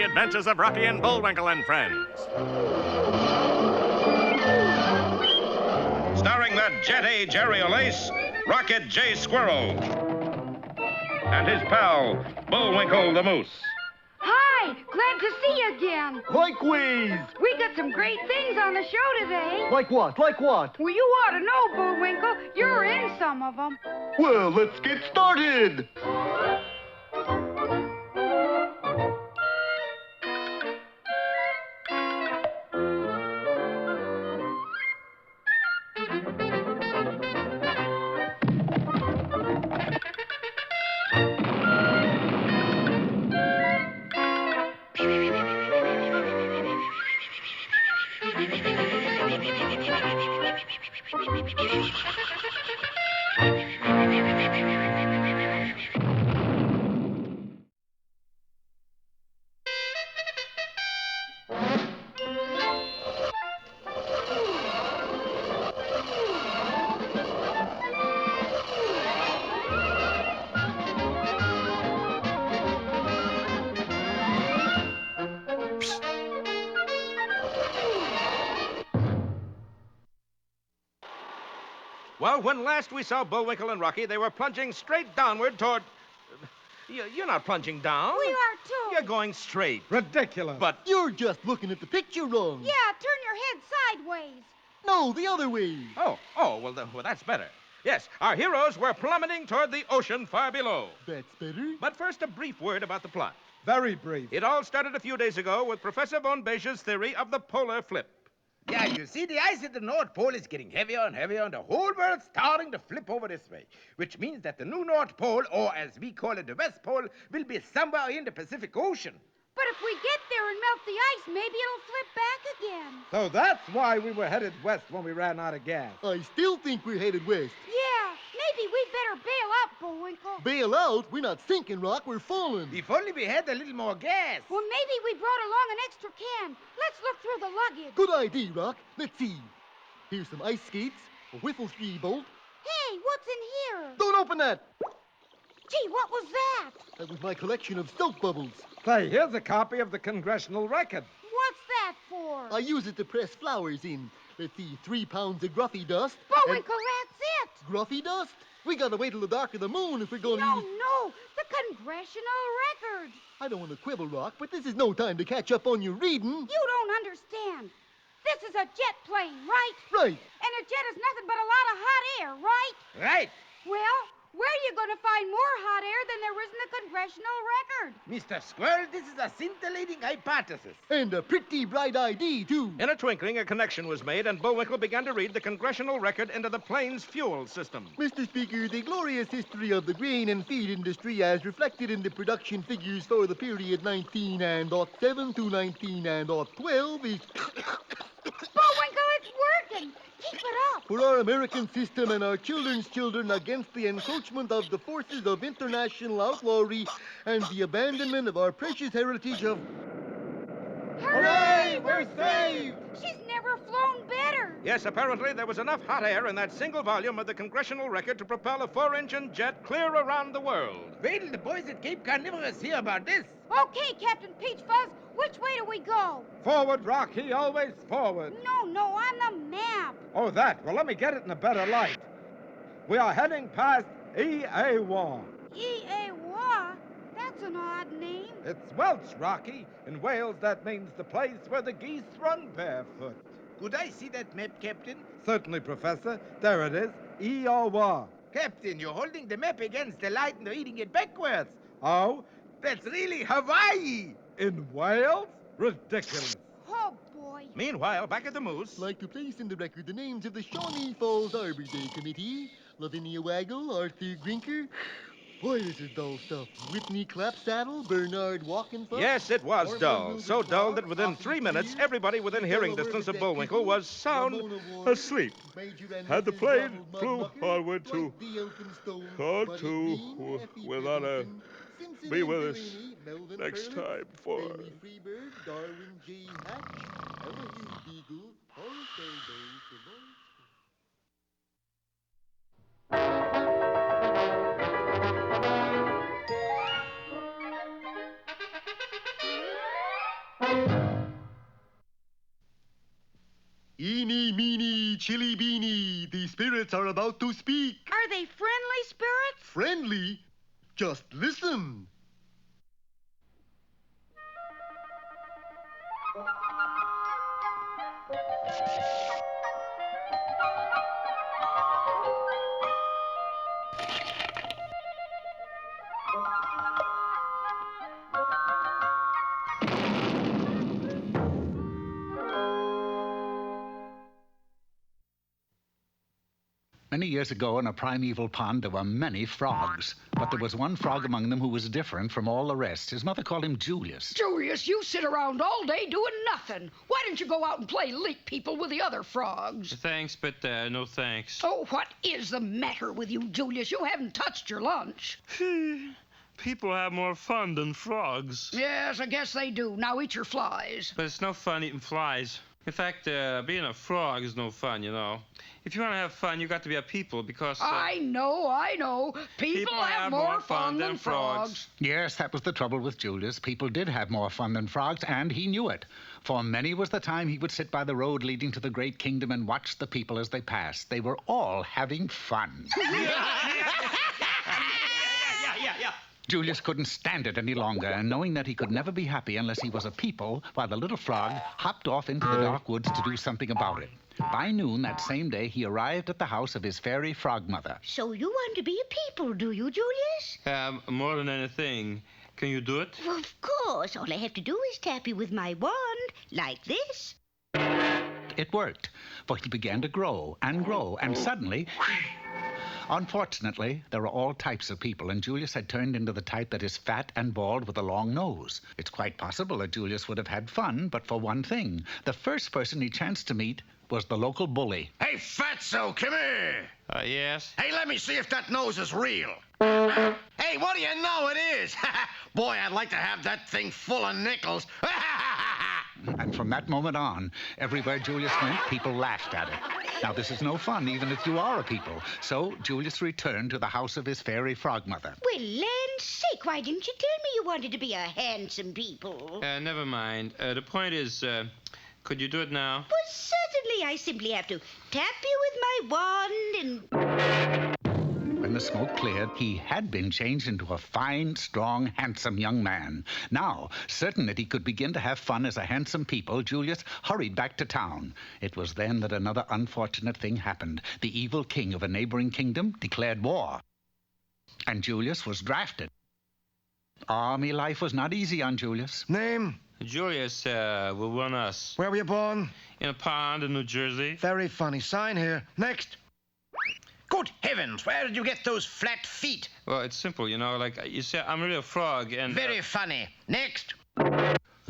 the adventures of Rocky and Bullwinkle and Friends. Starring that jetty Jerry O'Lace, Rocket J. Squirrel, and his pal, Bullwinkle the Moose. Hi, glad to see you again. Likewise. We got some great things on the show today. Like what? Like what? Well, you ought to know, Bullwinkle. You're in some of them. Well, let's get started. Well, when last we saw Bullwinkle and Rocky, they were plunging straight downward toward... You're not plunging down. We are, too. You're going straight. Ridiculous. But... You're just looking at the picture wrong. Yeah, turn your head sideways. No, the other way. Oh, well, that's better. Yes, our heroes were plummeting toward the ocean far below. That's better. But first, a brief word about the plot. Very brief. It all started a few days ago with Professor von Beche's theory of the polar flip. Yeah, you see, the ice at the North Pole is getting heavier and heavier, and the whole world's starting to flip over this way, which means that the new North Pole, or as we call it, the West Pole, will be somewhere in the Pacific Ocean. But if we get there and melt the ice, maybe it'll flip back again. So that's why we were headed west when we ran out of gas. I still think we're headed west. Yeah, maybe we'd better bail out, Bullwinkle. Bail out? We're not sinking, Rock. We're falling. If only we had a little more gas. Well, maybe we brought along an extra can. Let's look through the luggage. Good idea, Rock. Let's see. Here's some ice skates, a whiffle ski bolt. Hey, what's in here? Don't open that. Gee, what was that? That was my collection of soap bubbles. Say, here's a copy of the Congressional Record. What's that for? I use it to press flowers in. Let's see, 3 pounds of Gruffy dust. Bullwinkle, that's it. Gruffy dust? We gotta wait till the dark of the moon if we're gonna use... No, the Congressional Record. I don't want to quibble, Rock, but this is no time to catch up on your reading. You don't understand. This is a jet plane, right? Right. And a jet is nothing but a lot of hot air, right? Right. Well, where are you going to find more hot air than there is in the Congressional Record? Mr. Squirrel, this is a scintillating hypothesis. And a pretty bright ID, too. In a twinkling, a connection was made, and Bullwinkle began to read the Congressional Record into the plane's fuel system. Mr. Speaker, the glorious history of the grain and feed industry as reflected in the production figures for the period 1907 to 1912 is... Bullwinkle, it's working. Keep it up. For our American system and our children's children against the encroachment of the forces of international outlawry and the abandonment of our precious heritage of... Hooray! We're saved! She's never flown better. Yes, apparently there was enough hot air in that single volume of the Congressional Record to propel a 4-engine jet clear around the world. Wait till the boys at Cape Carnivorous hear about this. Okay, Captain Peach Fuzz, which way do we go? Forward, Rocky, always forward. No, on the map. Oh, that. Well, let me get it in a better light. We are heading past E.A.W.A. E.A.W.A.? That's an odd name. It's Welsh, Rocky. In Wales, that means the place where the geese run barefoot. Could I see that map, Captain? Certainly, Professor. There it is. E.A.W.A. Captain, you're holding the map against the light and reading it backwards. Oh? That's really Hawaii. In Wales? Ridiculous. Oh, boy. Meanwhile, back at the Moose... Like to place in the record the names of the Shawnee Falls Arbor Day Committee, Lavinia Waggle, Arthur Grinker. Boy, this is dull stuff. Whitney Clapsaddle, Bernard Walkenfuss. Yes, it was dull. So dull that within 3 minutes, everybody within hearing distance of Bullwinkle was sound asleep. Had the plane flew onward to without a... Be with us next time for... Freebird, Darwin J. Hatch, Ella Hughes Beagle, Horace Elbow, Eeny, meeny, chilly beany. The spirits are about to speak. Are they friendly spirits? Friendly? Just listen. Many years ago in a primeval pond there were many frogs, but there was one frog among them who was different from all the rest. His mother called him Julius. Julius, you sit around all day doing nothing. Why don't you go out and play leap people with the other frogs? Thanks, but no thanks. Oh, what is the matter with you, Julius? You haven't touched your lunch. People have more fun than frogs. Yes, I guess they do. Now eat your flies. But it's no fun eating flies. In fact, being a frog is no fun, you know. If you want to have fun, you got to be a people because... I know. People have more fun than frogs. Yes, that was the trouble with Julius. People did have more fun than frogs, and he knew it. For many was the time he would sit by the road leading to the great kingdom and watch the people as they passed. They were all having fun. Julius couldn't stand it any longer, and knowing that he could never be happy unless he was a people, while the little frog hopped off into the dark woods to do something about it. By noon that same day, he arrived at the house of his fairy frog mother. So you want to be a people, do you, Julius? More than anything. Can you do it? Well, of course. All I have to do is tap you with my wand, like this. It worked, for he began to grow, and suddenly... Unfortunately, there are all types of people, and Julius had turned into the type that is fat and bald with a long nose. It's quite possible that Julius would have had fun, but for one thing. The first person he chanced to meet was the local bully. Hey, Fatso, come here. Yes? Hey, let me see if that nose is real. Hey, what do you know it is? Boy, I'd like to have that thing full of nickels. And from that moment on, everywhere Julius went, people laughed at it. Now, this is no fun, even if you are a people. So, Julius returned to the house of his fairy frog mother. Well, land's sake, why didn't you tell me you wanted to be a handsome people? Never mind. The point is, could you do it now? Well, certainly. I simply have to tap you with my wand and... When the smoke cleared, he had been changed into a fine, strong, handsome young man. Now, certain that he could begin to have fun as a handsome people, Julius hurried back to town. It was then that another unfortunate thing happened. The evil king of a neighboring kingdom declared war. And Julius was drafted. Army life was not easy on Julius. Name? Julius will run us. Where were you born? In a pond in New Jersey. Very funny sign here. Next. Good heavens, where did you get those flat feet? Well, it's simple, you know, like you say, I'm really a frog and... Very funny. Next.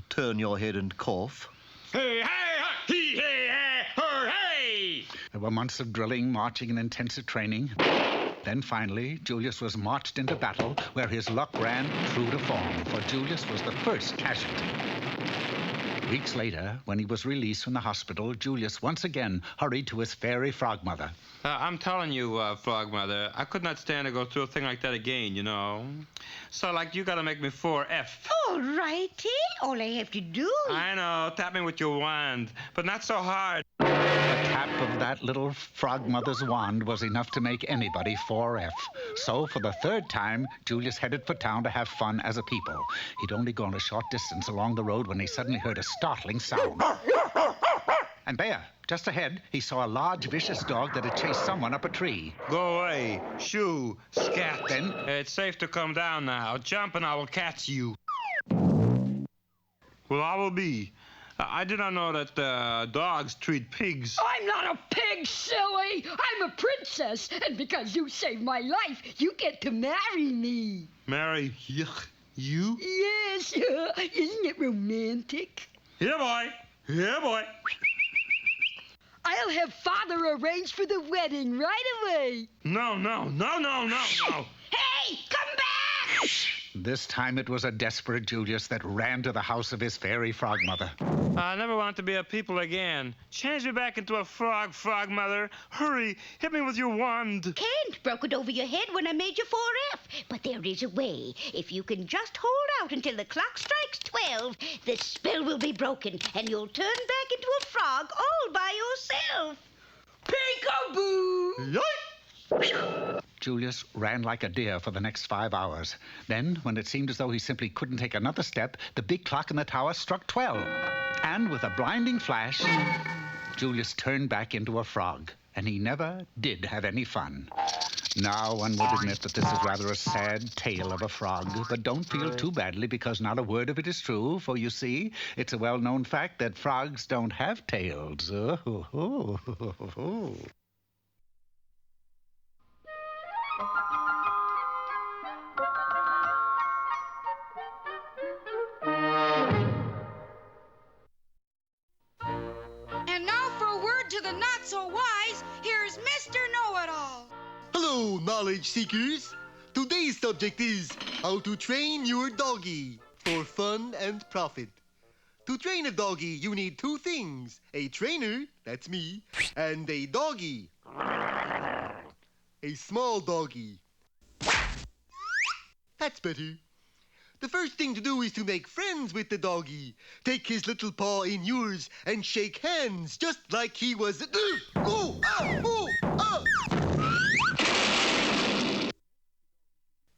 Turn your head and cough. Hey, hey, he, hey, hey, her, hey! There were months of drilling, marching, and intensive training. Then finally, Julius was marched into battle where his luck ran true to form, for Julius was the first casualty. Weeks later, when he was released from the hospital, Julius once again hurried to his fairy frog mother. I'm telling you, frog mother, I could not stand to go through a thing like that again, you know. So, like, you gotta make me 4F. All righty. All I have to do... I know, tap me with your wand, but not so hard. The tap of that little frog mother's wand was enough to make anybody 4F. So, for the third time, Julius headed for town to have fun as a people. He'd only gone a short distance along the road when he suddenly heard a startling sound. And there, just ahead, he saw a large, vicious dog that had chased someone up a tree. Go away, shoo, scat. Then it's safe to come down now. Jump and I will catch you. Well, I will be. I did not know that dogs treat pigs. I'm not a pig, silly. I'm a princess, and because you saved my life, you get to marry me. Marry you? Yes, isn't it romantic? Here, boy. Here, boy. I'll have Father arrange for the wedding right away. No. Hey, come back! This time it was a desperate Julius that ran to the house of his fairy frog mother. I never want to be a people again. Change me back into a frog, frog mother. Hurry, hit me with your wand. Can't. Broke it over your head when I made you 4F. But there is a way. If you can just hold out until the clock strikes 12, the spell will be broken, and you'll turn back into a frog all by yourself. Peekaboo! Julius ran like a deer for the next 5 hours. Then, when it seemed as though he simply couldn't take another step, the big clock in the tower struck 12. And with a blinding flash, Julius turned back into a frog. And he never did have any fun. Now, one would admit that this is rather a sad tale of a frog, but don't feel too badly because not a word of it is true, for you see, it's a well-known fact that frogs don't have tails. And now for a word to the not-so-wise, here's Mr. Know-It-All. Hello, knowledge seekers. Today's subject is how to train your doggy for fun and profit. To train a doggy, you need 2 things. A trainer, that's me, and a doggy. A small doggy. That's better. The first thing to do is to make friends with the doggy. Take his little paw in yours and shake hands just like he was...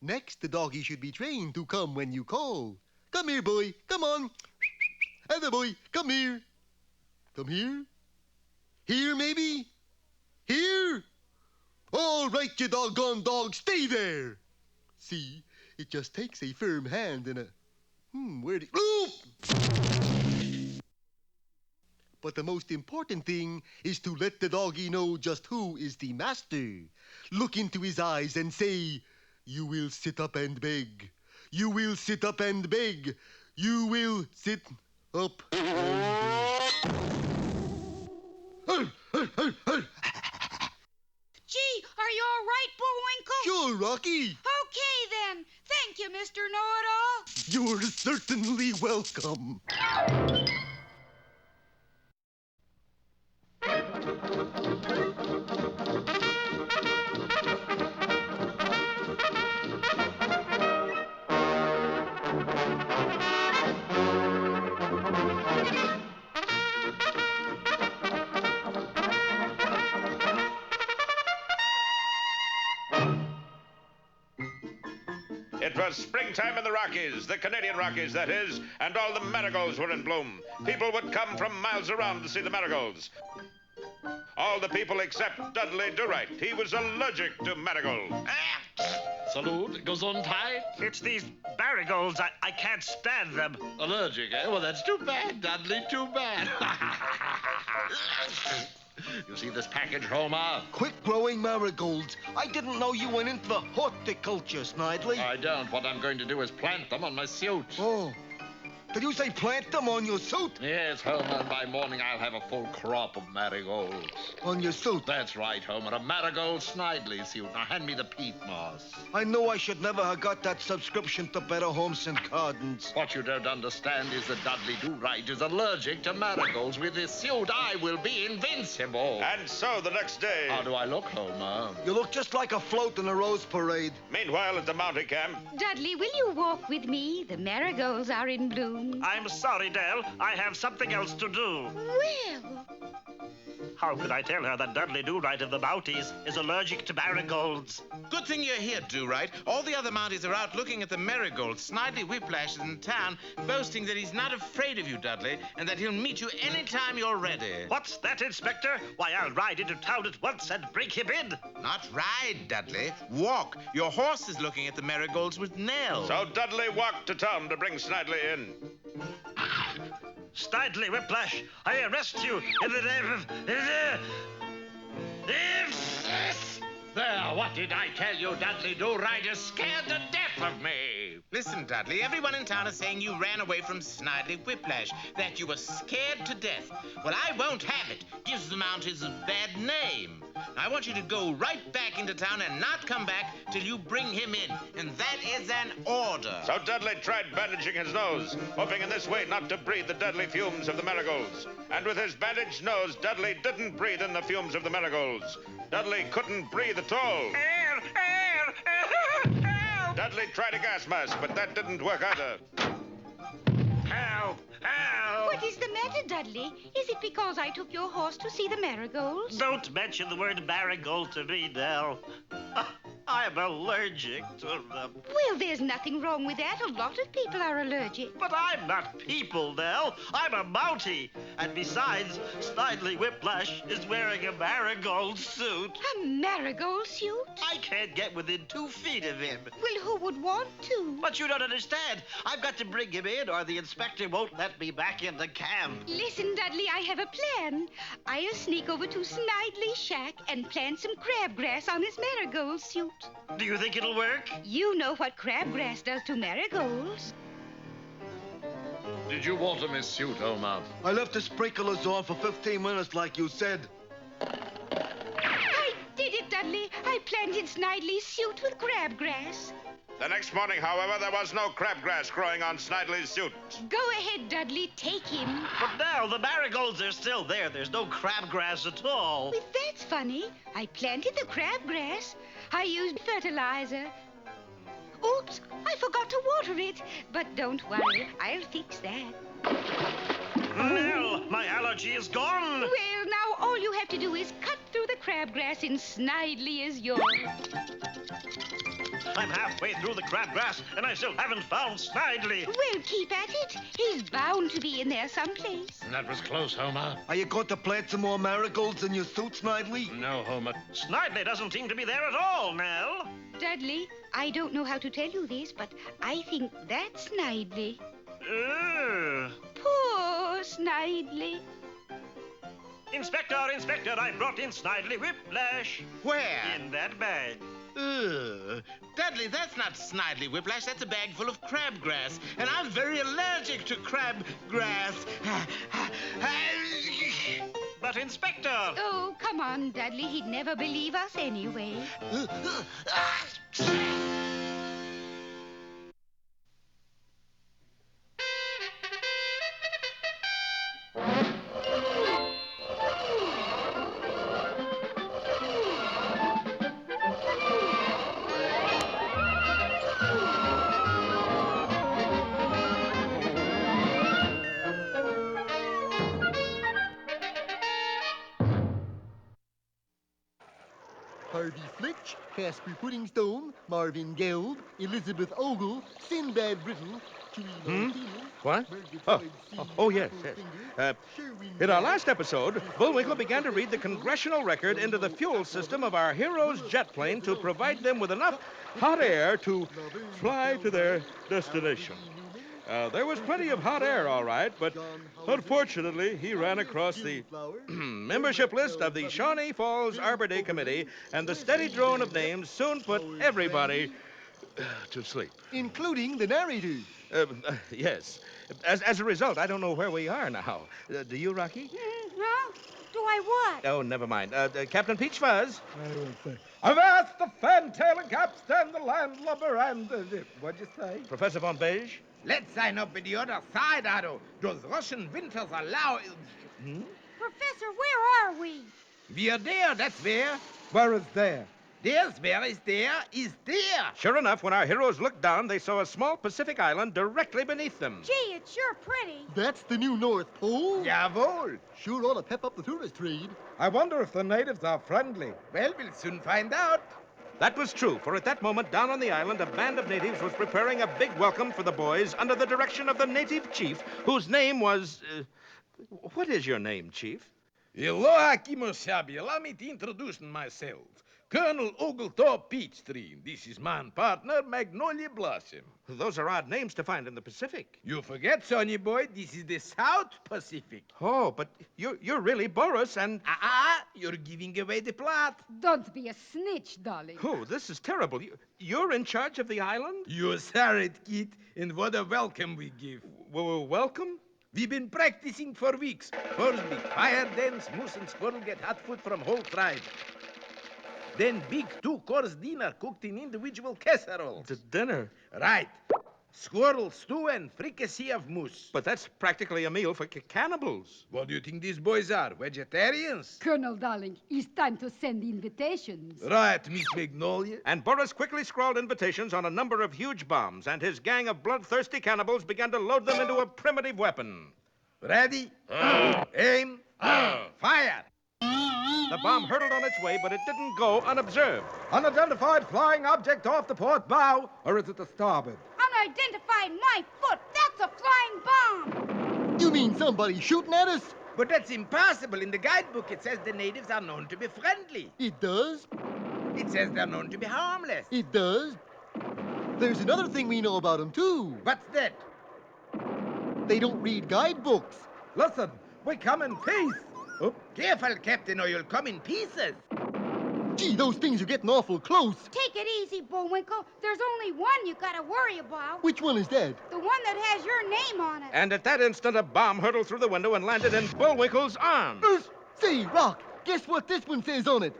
Next, the doggy should be trained to come when you call. Come here, boy. Come on. Other boy, come here. Come here. Here, maybe? Here? All right, you doggone dog, stay there. See, it just takes a firm hand and a... where'd it... Ooh! But the most important thing is to let the doggy know just who is the master. Look into his eyes and say, "You will sit up and beg. You will sit up and beg. You will sit up and beg." Gee, are you all right, Bullwinkle? Sure, Rocky. Okay, then. Thank you, Mr. Know-It-All. You're certainly welcome. It was springtime in the Rockies, the Canadian Rockies, that is, and all the marigolds were in bloom. People would come from miles around to see the marigolds. All the people except Dudley Do-Right. He was allergic to marigolds. Salute, Gesundheit. It's these marigolds. I can't stand them. Allergic, eh? Well, that's too bad, Dudley, too bad. You see this package, Homer? Quick-growing marigolds. I didn't know you went into the horticulture, Snidely. I don't. What I'm going to do is plant them on my suit. Oh. Did you say plant them on your suit? Yes, Homer, and by morning I'll have a full crop of marigolds. On your suit? That's right, Homer. A marigold Snidely suit. Now hand me the peat moss. I knew I should never have got that subscription to Better Homes and Gardens. What you don't understand is that Dudley Do-Right is allergic to marigolds. With this suit, I will be invincible. And so the next day... How do I look, Homer? You look just like a float in a rose parade. Meanwhile, at the mounting camp... Dudley, will you walk with me? The marigolds are in bloom. I'm sorry, Dell. I have something else to do. Well... How could I tell her that Dudley Do-Right of the Mounties is allergic to marigolds? Good thing you're here, Do-Right. All the other Mounties are out looking at the marigolds. Snidely Whiplash is in town, boasting that he's not afraid of you, Dudley, and that he'll meet you any time you're ready. What's that, Inspector? Why, I'll ride into town at once and break him in. Not ride, Dudley. Walk. Your horse is looking at the marigolds with Nell. So Dudley walked to town to bring Snidely in. Snidely Whiplash, I arrest you in the name of... There, what did I tell you? Dudley Do-Right is scared to death of me. Listen, Dudley, everyone in town is saying you ran away from Snidely Whiplash, that you were scared to death. Well, I won't have it. Gives the Mounties a bad name. I want you to go right back into town and not come back till you bring him in. And that is an order. So Dudley tried bandaging his nose, hoping in this way not to breathe the deadly fumes of the marigolds. And with his bandaged nose, Dudley didn't breathe in the fumes of the marigolds. Dudley couldn't breathe at all. Air! Dudley tried a gas mask, but that didn't work either. Help! Help! What is the matter, Dudley? Is it because I took your horse to see the marigolds? Don't mention the word marigold to me, Nell. I'm allergic to them. Well, there's nothing wrong with that. A lot of people are allergic. But I'm not people, Nell. I'm a Mountie. And besides, Snidely Whiplash is wearing a marigold suit. A marigold suit? I can't get within 2 feet of him. Well, who would want to? But you don't understand. I've got to bring him in or the inspector won't let me back into camp. Listen, Dudley, I have a plan. I'll sneak over to Snidely's shack and plant some crabgrass on his marigold suit. Do you think it'll work? You know what crabgrass does to marigolds. Did you water Miss Suit, Homer? I left the sprinklers on for 15 minutes like you said. I did it, Dudley. I planted Snidely's suit with crabgrass. The next morning, however, there was no crabgrass growing on Snidely's suit. Go ahead, Dudley. Take him. But now the marigolds are still there. There's no crabgrass at all. Well, that's funny. I planted the crabgrass. I used fertilizer. Oops, I forgot to water it. But don't worry, I'll fix that. Nell, my allergy is gone. Well, now all you have to do is cut through the crabgrass and Snidely is yours. I'm halfway through the crabgrass, and I still haven't found Snidely. Well, keep at it. He's bound to be in there someplace. That was close, Homer. Are you going to plant some more marigolds in your suit, Snidely? No, Homer. Snidely doesn't seem to be there at all, Nell. Dudley, I don't know how to tell you this, but I think that's Snidely. Poor Snidely. Inspector, I brought in Snidely Whiplash. Where? In that bag. Dudley, that's not Snidely Whiplash. That's a bag full of crabgrass. And I'm very allergic to crabgrass. But, Inspector... Oh, come on, Dudley. He'd never believe us anyway. Harvey Flitch, Casper Puddingstone, Marvin Geld, Elizabeth Ogle, Sinbad Brittle, What? Oh, yes. In our last episode, Bullwinkle began to read the congressional record into the fuel system of our hero's jet plane to provide them with enough hot air to fly to their destination. There was plenty of hot air, all right, but unfortunately, he ran across the membership list of the Shawnee Falls Arbor Day Committee, and the steady drone of names soon put everybody to sleep. Including the narrator. Yes. As a result, I don't know where we are now. Do you, Rocky? No? Do I what? Oh, never mind. Captain Peach Fuzz. Avast the fantail and capstan, the landlubber, and... what'd you say? Professor Von Beige? Let's sign up with the other side, Otto. Those Russian winters allow... Professor, where are we? We are there, that's where. Where is there? There's where is there. Sure enough, when our heroes looked down, they saw a small Pacific island directly beneath them. Gee, it's sure pretty. That's the new North Pole? Jawohl. Sure ought to pep up the tourist trade. I wonder if the natives are friendly. Well, we'll soon find out. That was true, for at that moment, down on the island, a band of natives was preparing a big welcome for the boys under the direction of the native chief, whose name was... what is your name, Chief? Aloha, Kimosabi. Allow me to introduce myself. Colonel Oglethorpe Peachtree. This is my partner, Magnolia Blossom. Those are odd names to find in the Pacific. You forget, Sonny boy, this is the South Pacific. Oh, but you're really Boris and... You're giving away the plot. Don't be a snitch, darling. Oh, this is terrible. You're in charge of the island? You saw it, kid, and what a welcome we give. Welcome? We've been practicing for weeks. First big fire dance, moose and squirrel get hot food from whole tribe. Then big 2-course dinner cooked in individual casseroles. The dinner? Right. Squirrel stew and fricassee of moose. But that's practically a meal for cannibals. What do you think these boys are, vegetarians? Colonel, darling, it's time to send invitations. Right, Miss Magnolia. And Boris quickly scrawled invitations on a number of huge bombs, and his gang of bloodthirsty cannibals began to load them into a primitive weapon. Ready? Aim. Fire. The bomb hurtled on its way, but it didn't go unobserved. Unidentified flying object off the port bow, or is it the starboard? Unidentified my foot. That's a flying bomb. You mean somebody shooting at us? But that's impossible. In the guidebook, it says the natives are known to be friendly. It does? It says they're known to be harmless. It does? There's another thing we know about them, too. What's that? They don't read guidebooks. Listen, we come in peace. Oh, careful, Captain, or you'll come in pieces. Gee, those things are getting awful close. Take it easy, Bullwinkle. There's only one you gotta worry about. Which one is that? The one that has your name on it. And at that instant, a bomb hurtled through the window and landed in Bullwinkle's arms. Say, Rock, guess what this one says on it?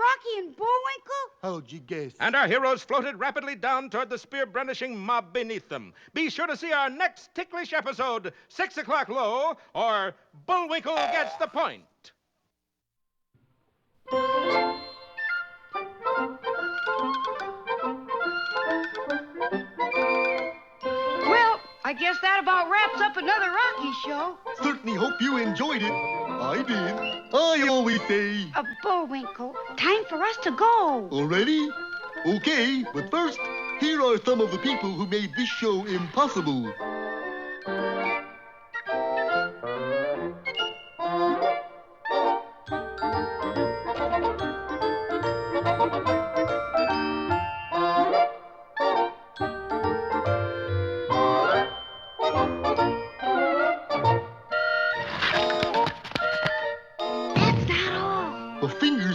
Rocky and Bullwinkle? How'd you guess? And our heroes floated rapidly down toward the spear-brandishing mob beneath them. Be sure to see our next ticklish episode, 6 o'clock low, or Bullwinkle Gets the Point. Well, I guess that about wraps up another Rocky show. Certainly hope you enjoyed it. I did. I always say. Bullwinkle, time for us to go. Already? Okay, but first, here are some of the people who made this show impossible.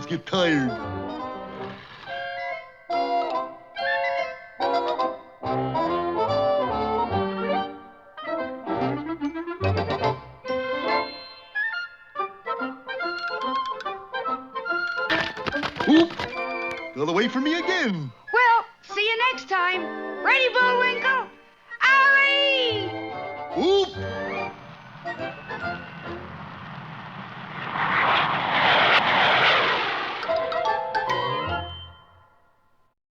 Get tired. Oop! Got away from me again. Well, see you next time. Ready, Bullwinkle?